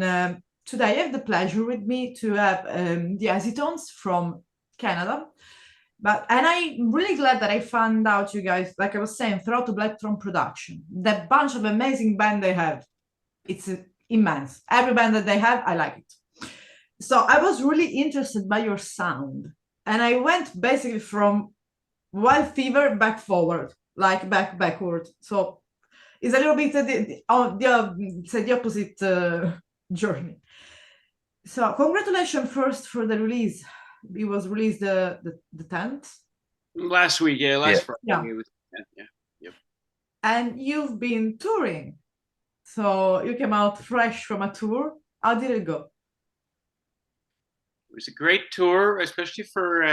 And today I have the pleasure with me to have the Hazytones from Canada. And I'm really glad that I found out you guys, like I was saying, throughout the Blackthorn production, that bunch of amazing band they have. It's immense. Every band that they have, I like it. So I was really interested by your sound. And I went basically from Wild Fever back forward, like backward. So it's a little bit the opposite journey. So congratulations first for the release. It was released the 10th. Last week, yeah, last Friday. Yeah. It was, yeah, yep. And you've been touring. So you came out fresh from a tour. How did it go? It was a great tour, especially for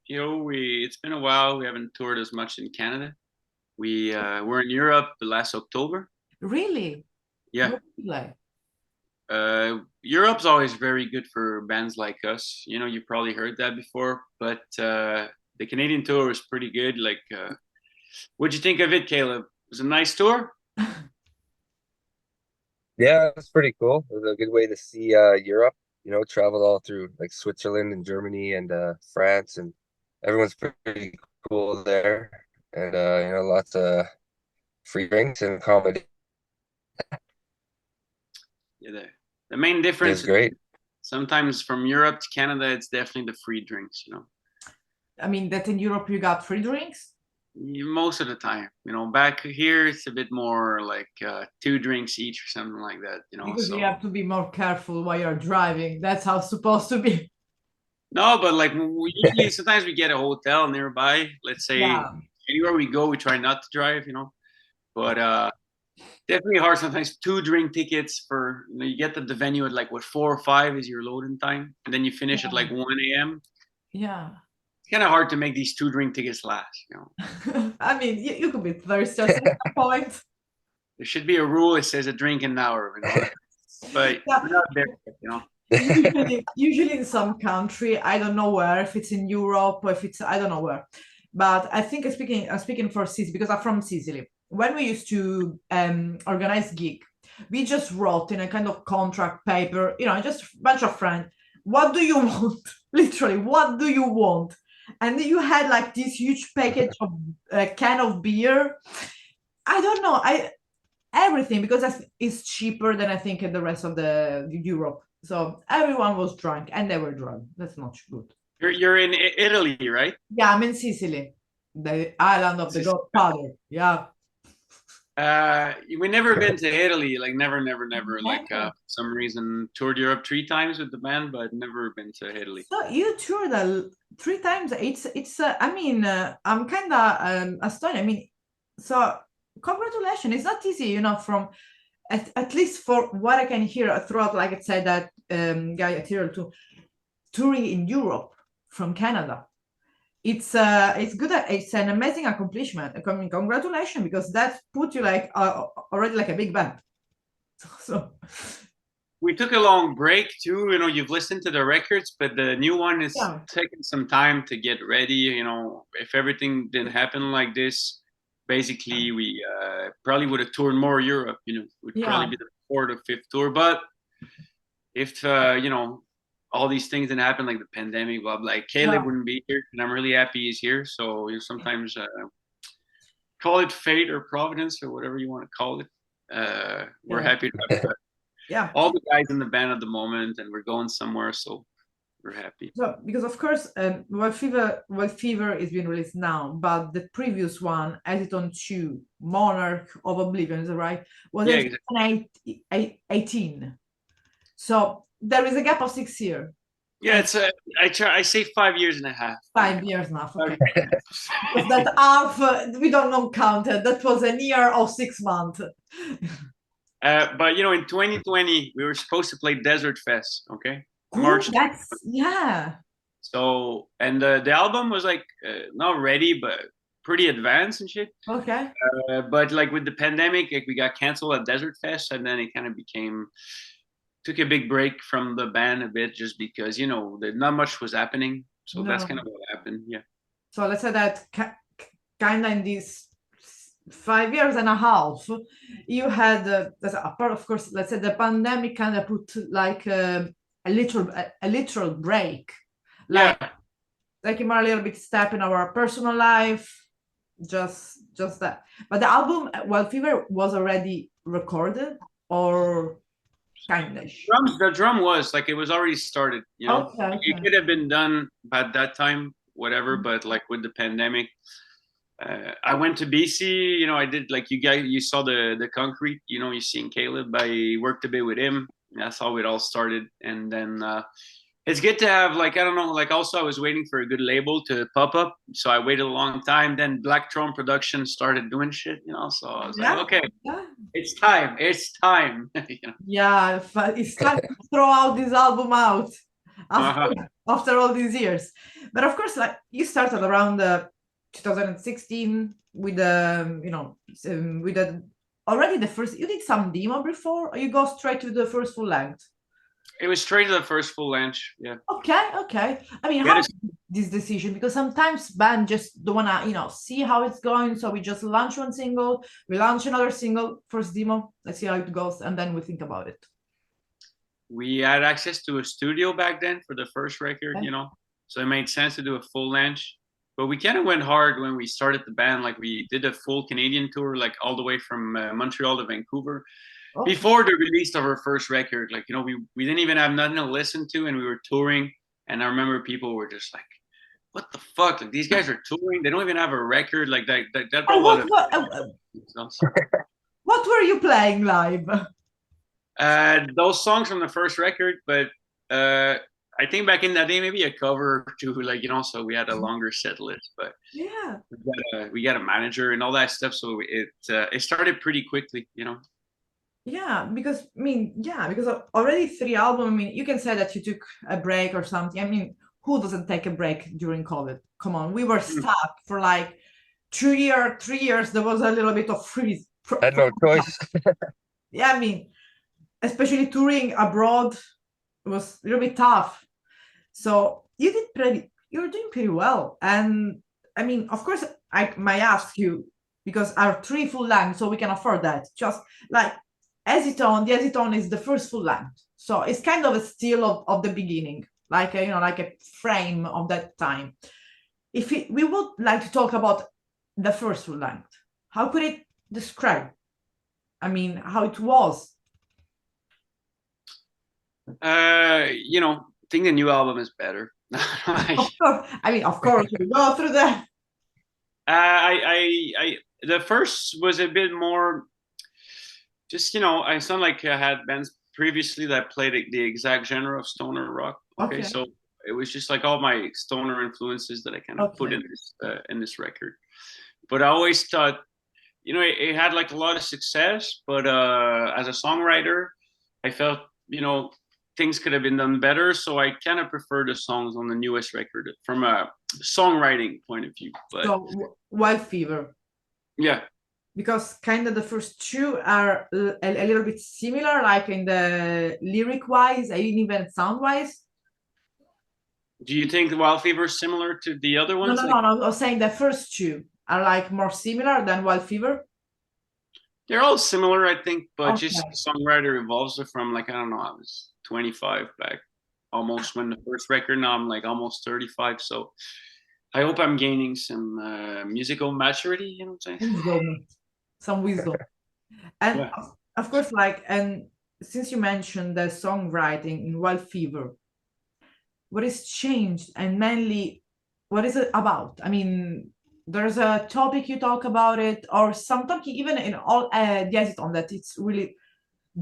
it's been a while. We haven't toured as much in Canada. We were in Europe last October. Really? Yeah. Like? Europe's always very good for bands like us. You know, you probably heard that before, but the Canadian tour was pretty good. Like, what'd you think of it, Caleb? Was it a nice tour? Yeah, it's pretty cool. It was a good way to see Europe, traveled all through like Switzerland and Germany and France, and everyone's pretty cool there. And lots of free drinks and comedy. Yeah, the main difference is great. Sometimes from Europe to Canada, it's definitely the free drinks, I mean, that in Europe you got free drinks? Most of the time, back here it's a bit more like 2 drinks each or something like that, because you have to be more careful while you're driving. That's how it's supposed to be. No, but like usually sometimes we get a hotel nearby. Let's say anywhere we go, we try not to drive, but definitely hard sometimes. 2 drink tickets for you get to the venue at like 4 or 5 is your loading time, and then you finish at like 1 a.m. Yeah. It's kind of hard to make these 2 drink tickets last, I mean, you could be thirsty at some point. There should be a rule that says a drink an hour, but we're not there, usually in some country, I don't know where, if it's in Europe or if it's, I don't know where. But I think I'm speaking for Sicily because I'm from Sicily. When we used to organize gig, we just wrote in a kind of contract paper, just a bunch of friends, what do you want? Literally, what do you want? And you had like this huge package of can of beer. I don't know, everything, because it's cheaper than I think in the rest of the Europe. So everyone was drunk and they were drunk. That's not good. You're in Italy, right? Yeah, I'm in Sicily, the island of the Godfather. Yeah. We never been to Italy, like never. Like for some reason toured Europe 3 times with the band, but never been to Italy. So you toured 3 times. It's I mean, I'm kind of astonished. I mean, so congratulations. It's not easy, from at least for what I can hear throughout, like I said, that guy Tyrrell to touring in Europe from Canada. It's good. It's an amazing accomplishment. I mean, congratulations, because that put you like already like a big band. So we took a long break too. You've listened to the records, but the new one is taking some time to get ready. If everything didn't happen like this, basically we probably would have toured more Europe. Would probably be the 4th or 5th tour. But if all these things didn't happen, like the pandemic, blah blah, like Caleb wouldn't be here, and I'm really happy he's here. So sometimes call it fate or providence or whatever you want to call it. We're happy to have all the guys in the band at the moment, and we're going somewhere, so we're happy. So because of course, Wild Fever is being released now, but the previous one, Hazytones 2, Monarch of Oblivion, is that right? Was exactly. 2018. So there is a gap of 6 years. Yeah, it's I say 5 years and a half. 5 years now. Okay. That half we don't count it. That was a year of 6 months. But in 2020 we were supposed to play Desert Fest. Okay. March. So and the album was like not ready, but pretty advanced and shit. Okay. But like with the pandemic, like we got canceled at Desert Fest, and then it kind of took a big break from the band a bit, just because not much was happening. So that's kind of what happened. Yeah. So let's say that kind of in this 5 years and a half, you had apart, of course, let's say the pandemic kind of put like a literal break, like Yeah. like a little bit step in our personal life, just that. But the album Wild Fever was already recorded, or kind of. The drum was like it was already started, you know. Okay, It okay. could have been done by that time, whatever, but like with the pandemic, I went to BC, you know, I did like you saw the concrete, you know, you seen Caleb, I worked a bit with him. That's how it all started. And then it's good to have like, I don't know, like also I was waiting for a good label to pop up. So I waited a long time. Then Black Throne Production started doing shit, you know. So I was like, Yeah, okay, yeah. it's time. It's time. You know? Yeah, it's time to throw out this album out after Uh-huh. after all these years. But of course, like you started around 2016 with the with the already the first. You did some demo before, or you go straight to the first full length? It was straight to the first full length. Yeah. Okay, okay. I mean, Yeah, how this decision? Because sometimes band just don't wanna, see how it's going. So we just launch one single, we launch another single, first demo, let's see how it goes, and then we think about it. we had access to a studio back then for the first record, Okay. you know, so it made sense to do a full length. But we kind of went hard when we started the band. Like we did a full Canadian tour, like all the way from Montreal to Vancouver Okay. before the release of our first record. Like, you know, we didn't even have nothing to listen to, and we were touring. And I remember people were just like, "What the fuck? Like these guys are touring. They don't even have a record." Like that brought And a lot what were you playing live? those songs from the first record, but I think back in that day maybe a cover to like, you know, so we had a longer set list, but Yeah. we got a manager and all that stuff, so it started pretty quickly, you know. Yeah, because I mean, yeah, because already 3 albums. I mean, you can say that you took a break or something. I mean, who doesn't take a break during COVID? Come on, we were stuck for like 2 years, 3 years. There was a little bit of freeze. Had no choice. Yeah, I mean, especially touring abroad was a little bit tough. So you're doing pretty well. And I mean, of course, I might ask you, because our 3 full length, so we can afford that. Just like Hazytone, the Hazytone is the first full length. So it's kind of a still of the beginning, like like a frame of that time. If we would like to talk about the first full length, how could it describe? I mean, how it was. You know, I think the new album is better. Of course, I mean, of course, we go through that. The first was a bit more just, you know, I sound like I had bands previously that played the exact genre of stoner rock. Okay, Okay. so it was just like all my stoner influences that I kind of put Okay. in this record. But I always thought, you know, it had like a lot of success, but as a songwriter, I felt, you know, things could have been done better. So I kind of prefer the songs on the newest record from a songwriting point of view. But So Wild Fever, yeah, because kind of the first two are a little bit similar, like in the lyric wise and even sound wise. do you think the Wild Fever is similar to the other No, ones? no, Like, no, no. I was saying the first two are like more similar than Wild Fever. they're all similar, I think, but just Okay. the songwriter evolves it from like, I don't know, I was 25 back almost when the first record. Now I'm like almost 35. So I hope I'm gaining some musical maturity, you know what I'm saying? Wisdom, some wisdom. And Yeah. of course, like, and since you mentioned the songwriting in Wild Fever, what is changed and mainly what is it about? I mean, there's a topic you talk about it, or some topic even in all the Acetone that it's really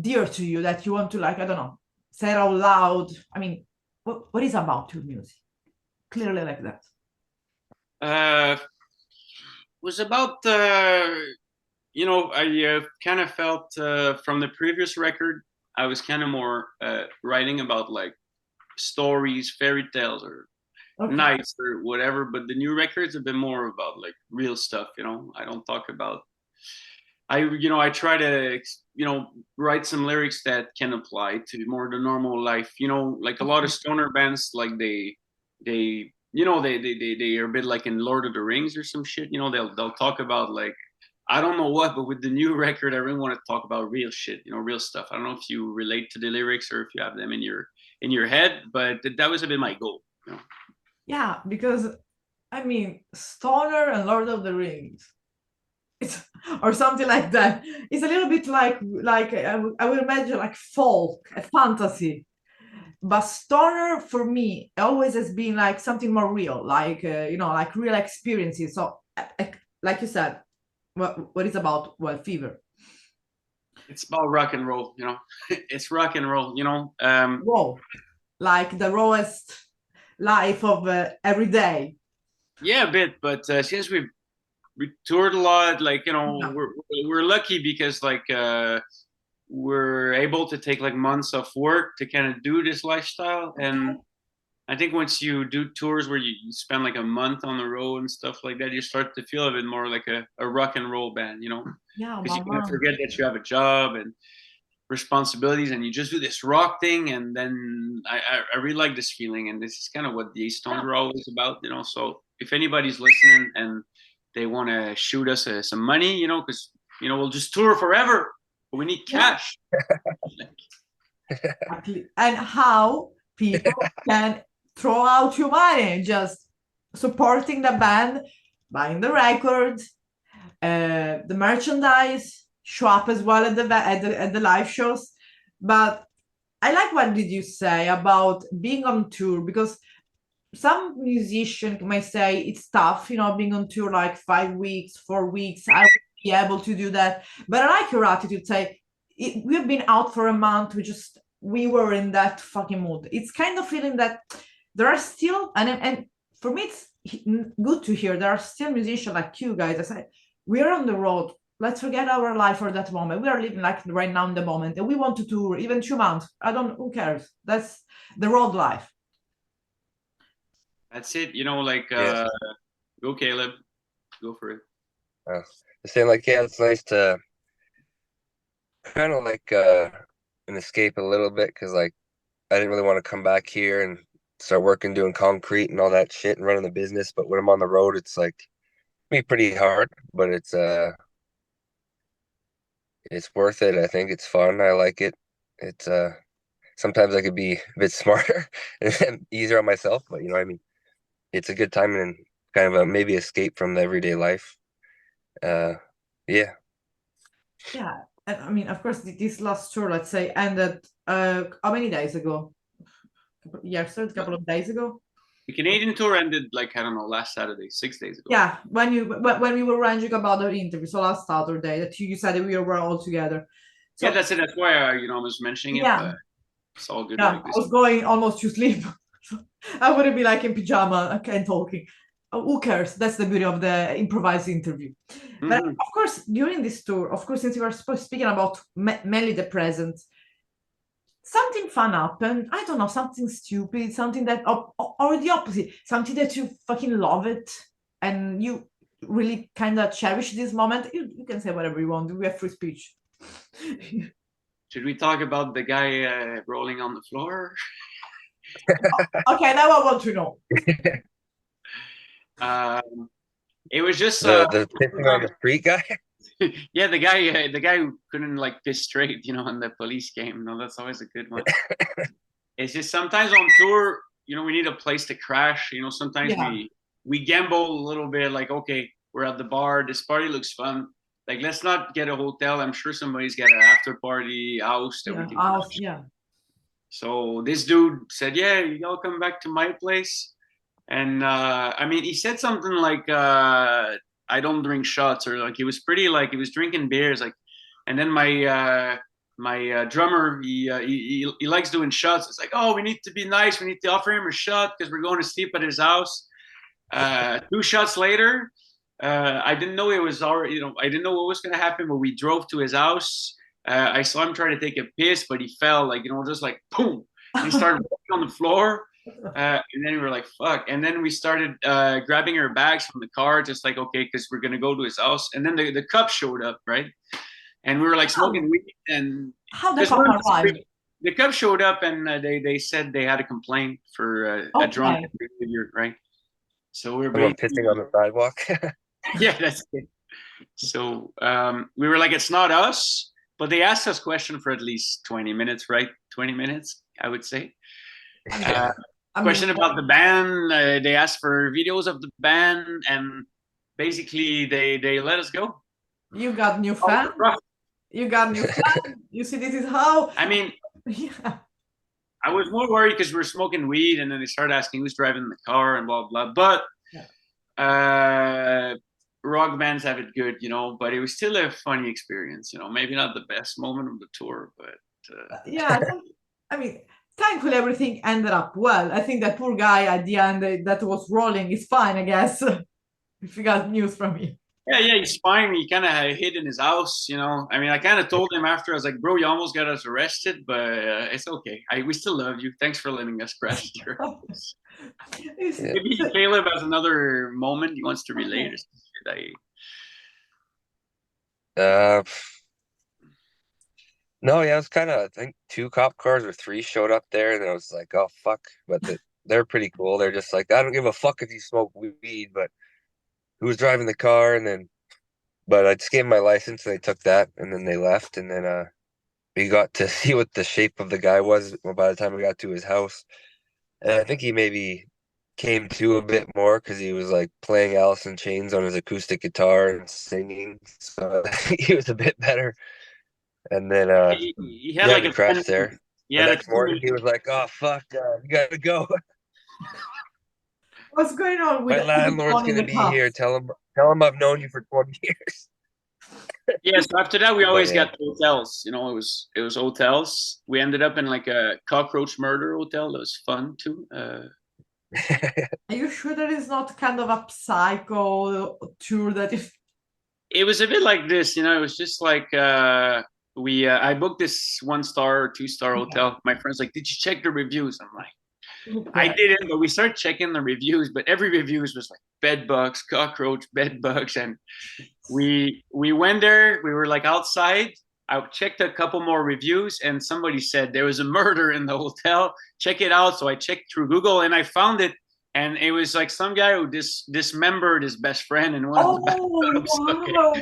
dear to you that you want to, like, I don't know, say it out loud. I mean, what is about your music? Clearly like that. Was about you know, I kind of felt from the previous record I was kind of more writing about like stories, fairy tales, or Okay. nights or whatever. But the new record's a bit more about like real stuff. You know, I don't talk about. I try to write some lyrics that can apply to more the normal life. You know, like a lot of stoner bands, like they are a bit like in Lord of the Rings or some shit. You know, they'll talk about like I don't know what, but with the new record, I really want to talk about real shit, real stuff. I don't know if you relate to the lyrics or if you have them in your head, but that was a bit my goal. Yeah, because I mean, Stoner and Lord of the Rings, it's, or something like that. It's a little bit like I would imagine like folk, a fantasy. But Stoner for me always has been like something more real, like like real experiences. So, like you said, what it's about? Well, Fever. It's about rock and roll. It's rock and roll. Whoa, like the rawest life of every day. Yeah, a bit, but since we toured a lot, like Yeah. we're lucky because like we're able to take like months of work to kind of do this lifestyle. And I think once you do tours where you spend like a month on the road and stuff like that, you start to feel a bit more like a rock and roll band. Yeah, Because you kind of mama. forget that you have a job and responsibilities and you just do this rock thing. And then I really like this feeling. And this is kind of what the Hazytones were always about. So if anybody's listening and they want to shoot us some money, because, we'll just tour forever, but we need Yeah. cash. Exactly. And how people can throw out your money just supporting the band, buying the records, the merchandise, show up as well at the live shows. But I like what did you say about being on tour, because some musician might say it's tough, being on tour like 5 weeks, 4 weeks. I would be able to do that. But I like your attitude. Say we've been out for a month. We were in that fucking mood. It's kind of feeling that there are still, and for me it's good to hear there are still musicians like you guys. I say we're on the road. Let's forget our life for that moment. We are living like right now in the moment, and we want to tour even 2 months. I don't. Who cares? That's the road life. That's it. Like Yeah. go Caleb, go for it. Saying like, yeah, it's nice to kind of like an escape a little bit because like I didn't really want to come back here and start working doing concrete and all that shit and running the business. But when I'm on the road, it's like be pretty hard, but it's worth it. I think it's fun. I like it. It's sometimes I could be a bit smarter and easier on myself, but you know what I mean. It's a good time and kind of a maybe escape from the everyday life. Uh, yeah. Yeah, and I mean, of course, this last tour, let's say, ended how many days ago? Yesterday, a couple of days ago. The Canadian tour ended like I don't know last Saturday, 6 days ago. Yeah, when we were ranging about the interview, so last Saturday that you said that we were all together. So, yeah, that's it. That's why I was mentioning it. yeah, But it's all good. yeah, Like I this. was going almost to sleep. I wouldn't be like in pajama and talking. Who cares? That's the beauty of the improvised interview. But of course, during this tour, of course, since you were speaking about mainly the present, something fun happened. I don't know, something stupid, something that, or the opposite, something that you fucking love it and you really kind of cherish this moment. You can say whatever you want. We have free speech. Should we talk about the guy rolling on the floor? Okay, now I want to know. It was just The pissing on the street guy. yeah, the guy who couldn't like piss straight, in the police game. That's always a good one. It's just sometimes on tour, we need a place to crash. Sometimes we gamble a little bit. Like, okay, we're at the bar. This party looks fun. Like, let's not get a hotel. I'm sure somebody's got an after party house that we can crash. Yeah. So this dude said, "Yeah, y'all come back to my place." And I mean, he said something like, "I don't drink shots," or like he was pretty like he was drinking beers, like. And then my drummer, he likes doing shots. It's like, "Oh, we need to be nice. We need to offer him a shot because we're going to sleep at his house." 2 shots later, I didn't know it was already, I didn't know what was going to happen, but we drove to his house. I saw him try to take a piss, but he fell, like, just like boom. And he started on the floor. And then we were like, fuck. And then we started grabbing our bags from the car, just like, okay, because we're going to go to his house. And then the cops showed up, right? And we were like smoking weed. And how the cop arrived? The cops showed up and they said they had a complaint for a drunk behavior, right? So we're pissing on the sidewalk. Yeah, that's it. So we were like, it's not us, but they asked us question for at least 20 minutes, right? 20 minutes, I would say. Question about the band. They asked for videos of the band, and basically they let us go. You got new fan. You got new fan. You see, this is how. I mean, yeah. I was more worried because we were smoking weed, and then they started asking who's driving the car and blah blah. But rock bands have it good, you know. But it was still a funny experience, you know. Maybe not the best moment of the tour, but yeah. I mean, thankfully everything ended up well. I think that poor guy at the end that was rolling is fine, I guess. If you got news from me. Yeah, he's fine. He kind of hid in his house, you know. I mean, I kind of told him after, I was like, bro, you almost got us arrested, but it's okay. We still love you. Thanks for letting us crash at your house. Maybe Caleb has another moment he wants to relate. No, yeah, it was kind of, I think 2 cop cars or 3 showed up there, and I was like, oh, fuck. But they're pretty cool. They're just like, I don't give a fuck if you smoke weed, but who's driving the car? And then, but I just gave them my license, and they took that, and then they left. And then we got to see what the shape of the guy was by the time we got to his house. And I think he maybe came to a bit more because he was like playing Alice in Chains on his acoustic guitar and singing. So he was a bit better. And then he had like a crash there. Yeah, the next morning he was like, "Oh fuck, you gotta go." What's going on with my landlord's gonna be here? Tell him I've known you for 20 years. Yeah, so after that we always got hotels. You know, it was hotels. We ended up in like a cockroach murder hotel. That was fun too. Are you sure that is not kind of a psycho tour that is? It was a bit like this, you know. It was just like I booked this 1-star or 2-star hotel. My friend's like, "Did you check the reviews?" I'm like, I didn't, but we started checking the reviews. But every review was like bed bugs, cockroach, bed bugs, and we went there. We were like outside. I checked a couple more reviews, and somebody said there was a murder in the hotel. Check it out. So I checked through Google, and I found it. And it was like some guy who dismembered his best friend in one of the bathtubs. Wow.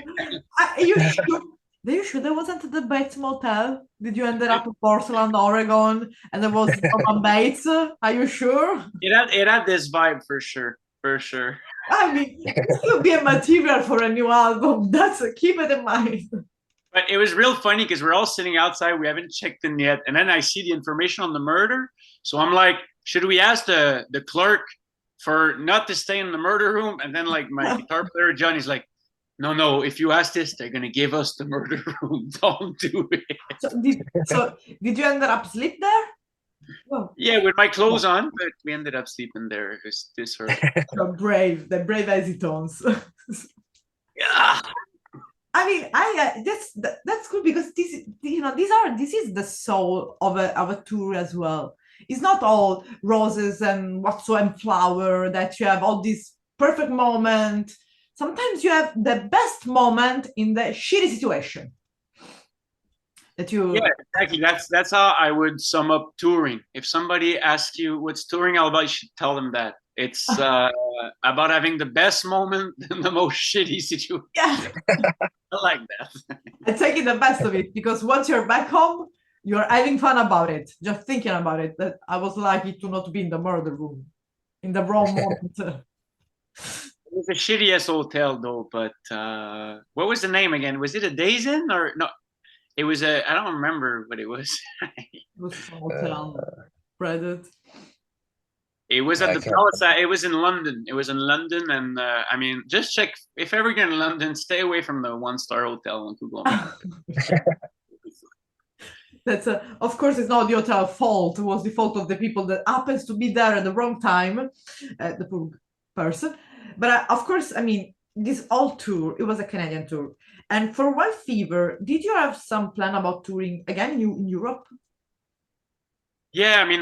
Are you sure? Are you sure there wasn't the Bates Motel? Did you end up in Portland, Oregon, and there was Norman Bates? Are you sure? It had this vibe for sure. For sure. I mean, this could be a material for a new album. Keep it in mind. But it was real funny because we're all sitting outside. We haven't checked in yet. And then I see the information on the murder. So I'm like, should we ask the clerk for not to stay in the murder room? And then like my guitar player, Johnny's like, no, if you ask this, they're going to give us the murder room. Don't do it. So did you end up sleep there? Oh. Yeah, with my clothes on, but we ended up sleeping there. It was this early. The brave Hazytones. Yeah. I mean, that's cool because this is the soul of a tour as well. It's not all roses and flower that you have all this perfect moment. Sometimes you have the best moment in the shitty situation. Yeah, exactly. That's how I would sum up touring. If somebody asks you what's touring all about, you should tell them that. It's about having the best moment in the most shitty situation. Yeah. I like that. And taking the best of it, because once you're back home, you're having fun about it, just thinking about it. That I was lucky to not be in the murder room in the wrong moment. It was a shitty ass hotel though, but what was the name again? Was it a Days Inn or no? It was I don't remember what it was. It was hotel, Reddit. It was at the Palace. It was in London. It was in London, and I mean, just check if ever you're in London, stay away from the 1-star hotel on Google. That's of course, it's not the hotel fault. It was the fault of the people that happens to be there at the wrong time, the poor person. But of course, I mean, this whole tour, it was a Canadian tour. And for Wild Fever, did you have some plan about touring again in Europe? Yeah, I mean,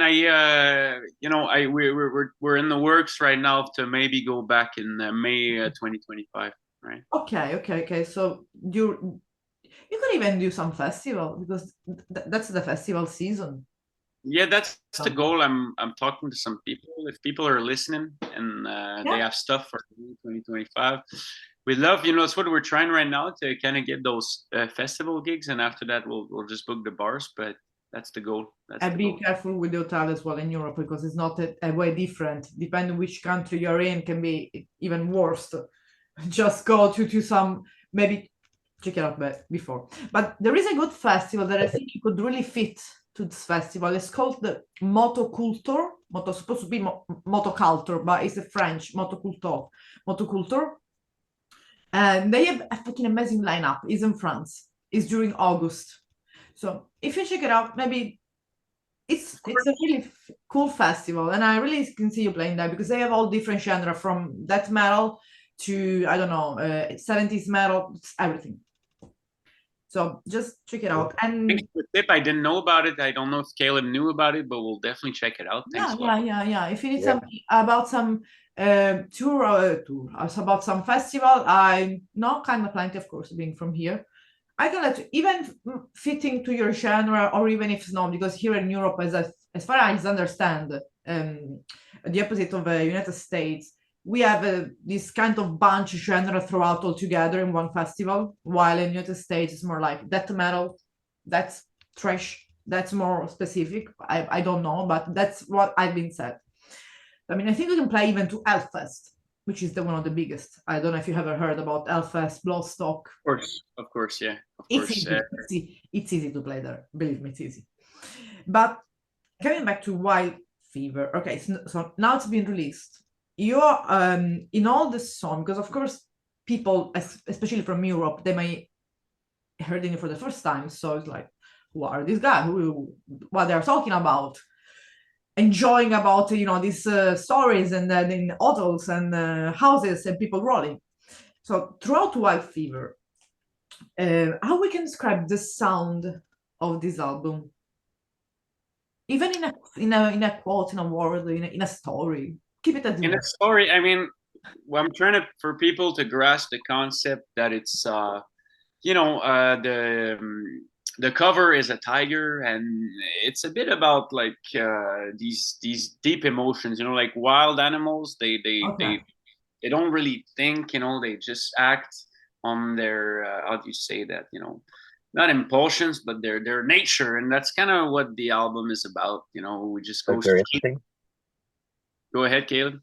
we're in the works right now to maybe go back in May 2025, right? Okay. So you could even do some festival because that's the festival season. Yeah, that's the goal. I'm talking to some people. If people are listening and they have stuff for 2025, we love, that's what we're trying right now, to kind of get those festival gigs, and after that we'll just book the bars. But that's the goal. And be careful with the hotel as well in Europe, because it's not a way different. Depending which country you're in, can be even worse. Just go to some, maybe check it out before. But there is a good festival that I think you could really fit to this festival. It's called the Motoculture. Supposed to be Motoculture, but it's a French Motoculture. And they have a fucking amazing lineup. It's in France. It's during August. So if you check it out, maybe it's a really cool festival, and I really can see you playing there, because they have all different genre, from death metal to, I don't know, 70s metal, everything. So just check it out. And thanks for the tip. I didn't know about it. I don't know if Caleb knew about it, but we'll definitely check it out. Thanks yeah. If you need something about some tour, about some festival, I know kind of plenty, of course, being from here. I can let you, even fitting to your genre, or even if it's not, because here in Europe, as far as I understand, the opposite of the United States, we have this kind of bunch genre throughout all together in one festival, while in the United States it's more like death metal, that's thrash, that's more specific. I don't know, but that's what I've been said. I mean, I think we can play even to Hellfest, which is one of the biggest. I don't know if you ever heard about Hellfest, Bloodstock. Of course, yeah. It's easy to play there. Believe me, it's easy. But coming back to Wild Fever, okay, so now it's been released. You're in all the song, because of course people, especially from Europe, they may hearing it for the first time. So it's like, who are these guys? What they're talking about? Enjoying about these stories and in hotels and houses and people rolling. So throughout Wild Fever, how we can describe the sound of this album, even in a quote, in a word, in a story. Keep it as in a story. I mean, I'm trying for people to grasp the concept that it's the cover is a tiger, and it's a bit about like these deep emotions, like wild animals. They don't really think, they just act on their how do you say that, not impulsions, but their nature. And that's kind of what the album is about. We just go like their instinct. Go ahead, Caleb.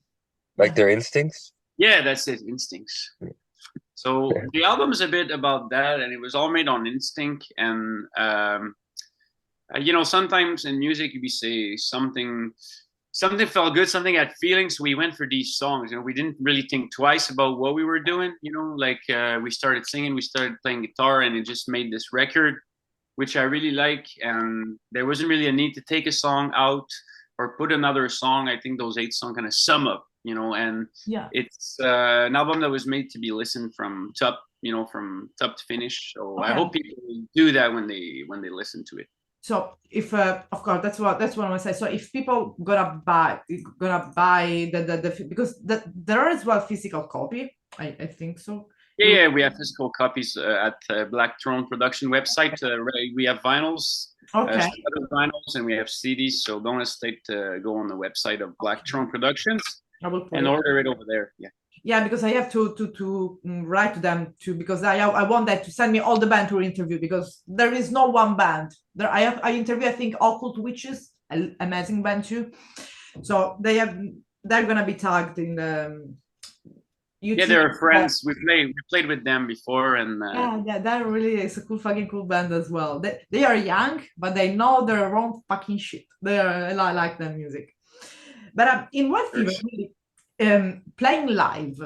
Like their instincts. Yeah, that's it, instincts. So the album is a bit about that, and it was all made on instinct. And sometimes in music we say something felt good, something had feelings, so we went for these songs. We didn't really think twice about what we were doing. We started singing, we started playing guitar, and it just made this record, which I really like. And there wasn't really a need to take a song out or put another song. I think those 8 songs kind of sum up, and it's an album that was made to be listened from top to finish. So I hope people will do that when they listen to it. So if of course that's what I want to say. So if people gonna buy the because there are as well physical copy, I think so. Yeah, we have physical copies at Black Throne Production website. We have vinyls, vinyls, and we have CDs. So don't hesitate to go on the website of Black Throne Productions and order it over there. Yeah, because I have to write to them too, because I want them to send me all the band to interview, because there is no one band. I interview, I think, Occult Witches, an amazing band too. So they're gonna be tagged in the YouTube. Yeah, they're friends. We played with them before, and that really is a fucking cool band as well. They are young, but they know their own fucking shit. I like their music. But in Wild Fever, playing live,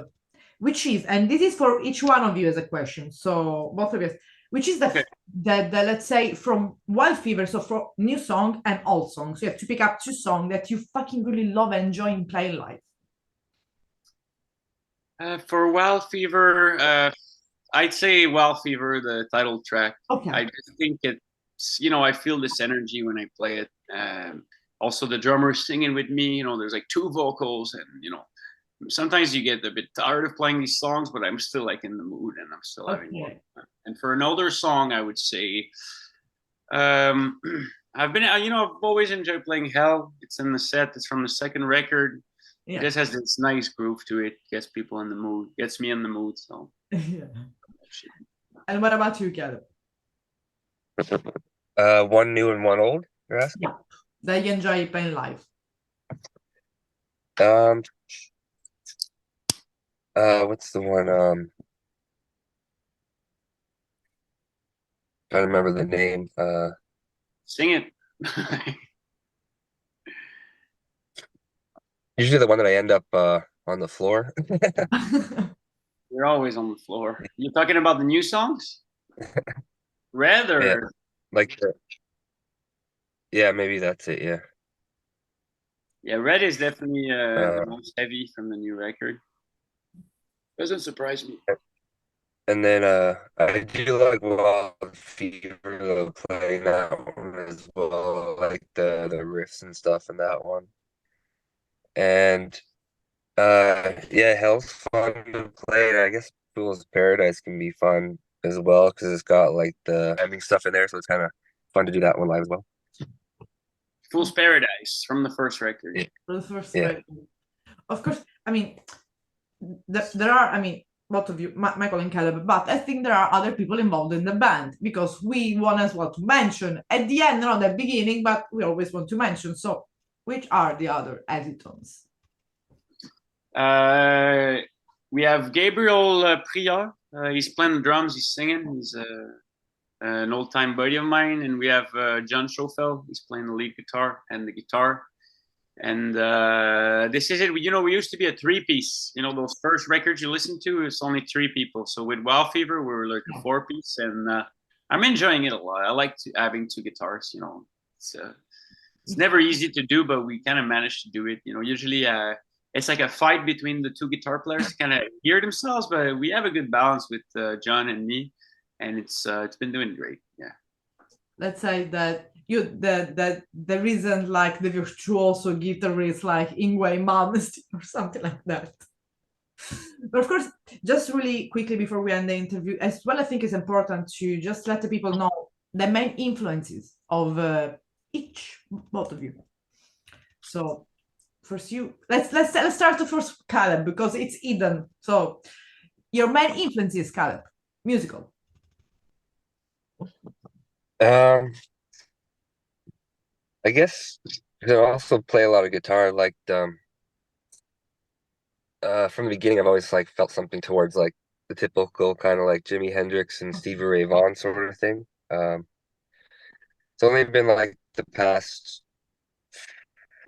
which is, and this is for each one of you as a question, so both of you, which is the let's say from Wild Fever, so for new song and old songs, you have to pick up 2 songs that you fucking really love and enjoy in playing live. For Wild Fever, I'd say Wild Fever, the title track. I just think it's, I feel this energy when I play it. Also the drummer singing with me, there's like 2 vocals, and sometimes you get a bit tired of playing these songs, but I'm still like in the mood, and I'm still having fun. And for an older song, I would say I've always enjoyed playing Hell. It's in the set. It's from the second record. It just has this nice groove to it. Gets people in the mood. Gets me in the mood. So. Yeah. And what about you, Caleb? One new and one old, you're asking? Yeah, that you enjoy playing live. What's the one? Trying to remember the name. Sing it. Usually the one that I end up on the floor. You're always on the floor. You're talking about the new songs? Red or? Yeah, like yeah, maybe that's it. Yeah. Yeah, Red is definitely the most heavy from the new record. Doesn't surprise me. And then I do like Wild Fever though, playing that one as well, like the riffs and stuff in that one. And yeah, Hell's fun to play. And I guess Fool's Paradise can be fun as well because it's got like the ending stuff in there, so it's kind of fun to do that one live as well. Fool's Paradise from the first record. Yeah. The first record. Of course, I mean, there are, I mean, both of you, Michael and Caleb, but I think there are other people involved in the band because we want as well to mention at the end, not the beginning, but we always want to mention. So, which are the other Hazytones? We have Gabriel Prior. He's playing the drums. He's singing. He's an old-time buddy of mine. And we have John Schofel. He's playing the lead guitar and the guitar. And this is it. You know, we used to be a three-piece. You know, those first records you listen to, it's only three people. So with Wild Fever, we were like a four-piece. And I'm enjoying it a lot. I like having two guitars. You know, it's never easy to do, but we kind of managed to do it. You know, usually it's like a fight between the two guitar players to kind of hear themselves, but we have a good balance with John and me, and it's been doing great. Yeah. Let's say that there isn't like the virtuoso guitarist like Yngwie Malmsteen or something like that. But of course, just really quickly before we end the interview, as well, I think it's important to just let the people know the main influences of both of you. So first you, let's start first Caleb because it's hidden. So your main influences, Caleb, musical. I guess I also play a lot of guitar. Like from the beginning, I've always like felt something towards like the typical kind of like Jimi Hendrix and Stevie Ray Vaughan sort of thing. It's only been like the past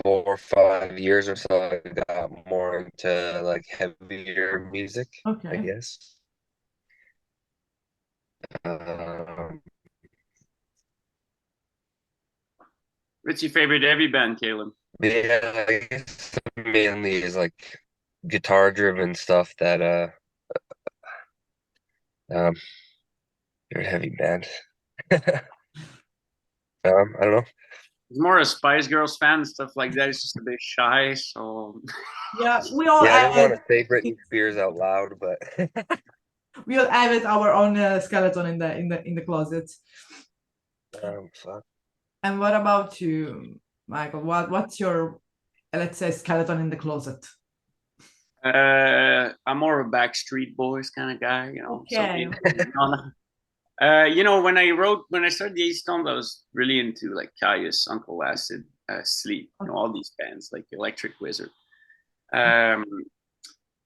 4 or 5 years or so I got more into like heavier music, I guess. What's your favorite heavy band, Caleb? Yeah, I guess mainly is like guitar driven stuff that you're a heavy band. I don't know. He's more a Spice Girls fan, stuff like that. He's just a bit shy, so yeah, we all. Yeah, I don't want to say Britney Spears out loud, but we all have it our own skeleton in the closet. Fuck. And what about you, Michael? What's your, let's say, skeleton in the closet? I'm more of a Backstreet Boys kind of guy, you know. Okay. You know, when I started the Hazytones, I was really into like Caius, Uncle Acid, Sleep, you know, all these bands like Electric Wizard.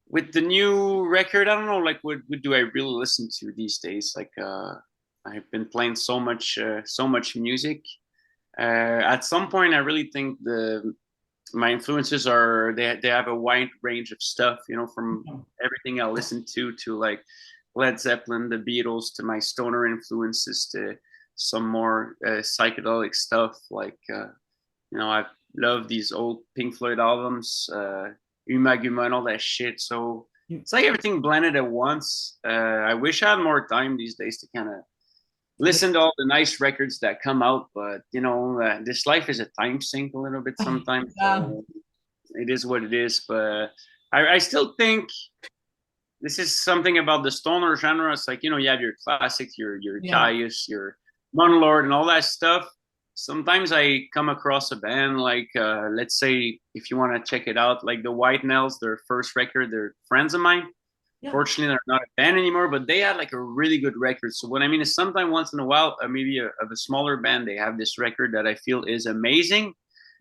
With the new record, I don't know, like what do I really listen to these days? Like I've been playing so much music. At some point, I really think my influences are they have a wide range of stuff, you know, from everything I listen to like Led Zeppelin, the Beatles, to my stoner influences, to some more psychedelic stuff. Like you know, I love these old Pink Floyd albums, Uma Guma and all that shit. So it's like everything blended at once. I wish I had more time these days to kind of listen to all the nice records that come out, but you know, this life is a time sink a little bit sometimes. So it is what it is, but I still think this is something about the stoner genre. It's like, you know, you have your classics, your Caius, your Monlord, and all that stuff, sometimes I come across a band like, let's say, if you want to check it out, like the White Nails, their first record, they're friends of mine. Yeah. Fortunately, they're not a band anymore, but they had like a really good record. So what I mean is sometimes once in a while, maybe of a smaller band, they have this record that I feel is amazing.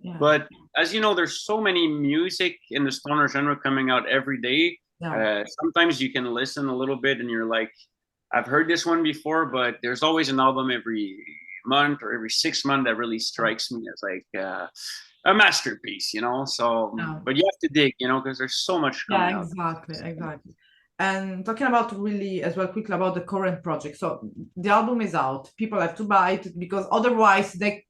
Yeah. But as you know, there's so many music in the stoner genre coming out every day. Yeah. Sometimes you can listen a little bit and you're like, I've heard this one before, but there's always an album every month or every 6 months that really strikes me as like a masterpiece, you know. So, but you have to dig, you know, because there's so much coming out. Exactly. And talking about really as well quickly about the current project. So the album is out. People have to buy it because otherwise they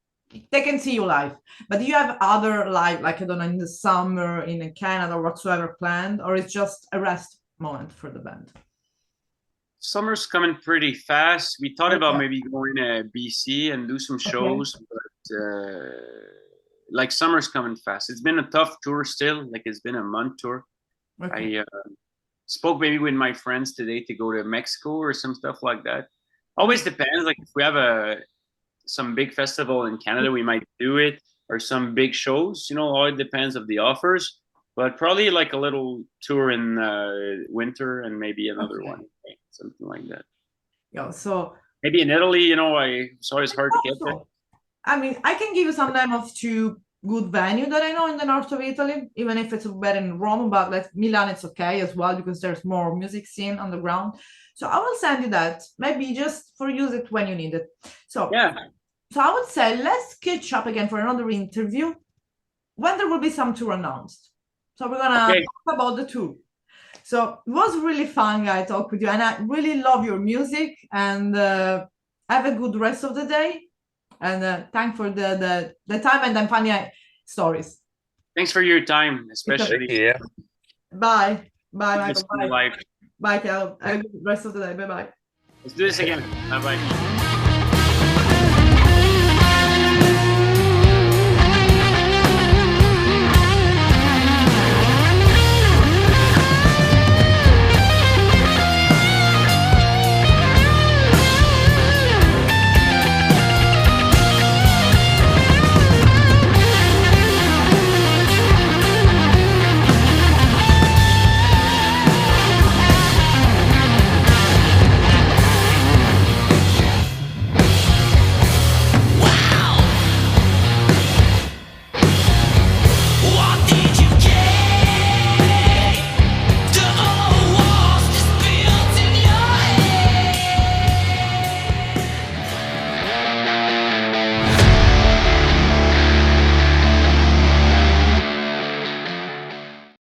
can see you live. But do you have other live, like I don't know, in the summer in Canada or whatsoever planned, or it's just a rest moment for the band? Summer's coming pretty fast. We thought about maybe going to BC and do some shows, but like summer's coming fast. It's been a tough tour still. Like it's been a month tour. I spoke maybe with my friends today to go to Mexico or some stuff like that. Always depends. Like if we have some big festival in Canada, we might do it, or some big shows. You know, all it depends of the offers. But probably like a little tour in winter and maybe another one, something like that. Yeah. So maybe in Italy. You know, it's always hard to get there. I mean, I can give you some name of 2 good venue that I know in the north of Italy, even if it's better in Rome, but like Milan, it's okay as well because there's more music scene on the ground. So I will send you that, maybe just for use it when you need it. So yeah. So I would say let's catch up again for another interview when there will be some tour announced. So we're gonna talk about the tour. So it was really fun, guys, talk with you, and I really love your music. And have a good rest of the day. And thanks for the time and then funny stories. Thanks for your time, especially. Yeah. Bye, Michael. Bye. Bye, Cal. Have a good rest of the day. Bye. Let's do this again. Bye.